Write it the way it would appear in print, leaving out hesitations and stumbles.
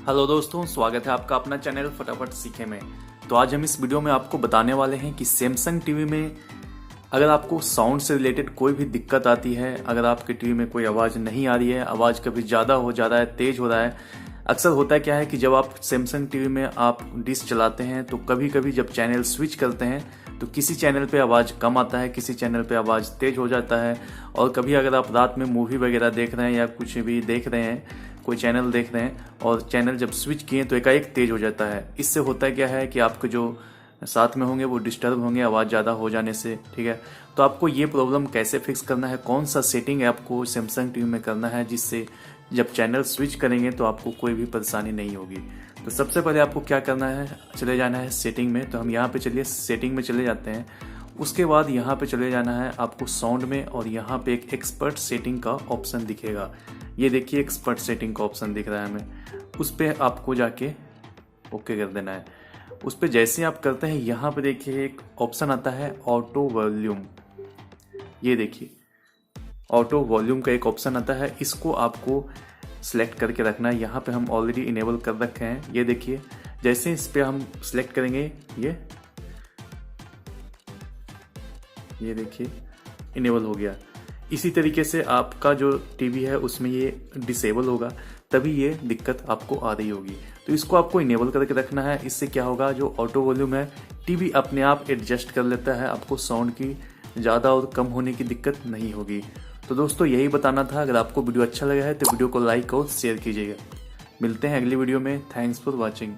Hello दोस्तों, स्वागत है आपका अपना चैनल फटाफट सीखे में। तो आज हम इस वीडियो में आपको बताने वाले हैं कि सैमसंग टीवी में अगर आपको साउंड से रिलेटेड कोई भी दिक्कत आती है, अगर आपके टीवी में कोई आवाज़ नहीं आ रही है, आवाज़ कभी ज़्यादा हो जा रहा है, तेज़ हो रहा है। अक्सर होता क्या है कि जब आप सैमसंग टीवी में आप डिश चलाते हैं तो कभी कभी जब चैनल स्विच करते हैं तो किसी चैनल पे आवाज़ कम आता है, किसी चैनल पे आवाज़ तेज़ हो जाता है। और कभी अगर आप रात में मूवी वगैरह देख रहे हैं या कुछ भी देख रहे हैं, कोई चैनल देख रहे हैं और चैनल जब स्विच किए तो एकाएक तेज हो जाता है। इससे होता क्या है कि आपके जो साथ में होंगे वो डिस्टर्ब होंगे आवाज़ ज़्यादा हो जाने से। ठीक है, तो आपको ये प्रॉब्लम कैसे फिक्स करना है, कौन सा सेटिंग है आपको सैमसंग टीवी में करना है जिससे जब चैनल स्विच करेंगे तो आपको कोई भी परेशानी नहीं होगी। तो सबसे पहले आपको क्या करना है, चले जाना है सेटिंग में। तो हम यहाँ पे चलिए सेटिंग में चले जाते हैं। उसके बाद यहाँ पे चले जाना है आपको साउंड में और यहाँ पे एक एक्सपर्ट सेटिंग का ऑप्शन दिखेगा। ये देखिए एक्सपर्ट सेटिंग का ऑप्शन दिख रहा है हमें, उस पर आपको जाके ओके कर देना है। उस पर जैसे आप करते हैं यहाँ पे देखिए एक ऑप्शन आता है ऑटो वॉल्यूम। ये देखिए ऑटो वॉल्यूम का एक ऑप्शन आता है, इसको आपको सिलेक्ट करके रखना है। यहाँ पे हम ऑलरेडी इनेबल कर रखे हैं। ये देखिए जैसे इस पे हम सिलेक्ट करेंगे ये देखिए इनेबल हो गया। इसी तरीके से आपका जो टीवी है उसमें ये डिसेबल होगा, तभी ये दिक्कत आपको आ रही होगी। तो इसको आपको इनेबल करके रखना है। इससे क्या होगा, जो ऑटो वॉल्यूम है टीवी अपने आप एडजस्ट कर लेता है, आपको साउंड की ज़्यादा और कम होने की दिक्कत नहीं होगी। तो दोस्तों यही बताना था। अगर आपको वीडियो अच्छा लगा है तो वीडियो को लाइक और शेयर कीजिएगा। मिलते हैं अगली वीडियो में। Thanks for watching.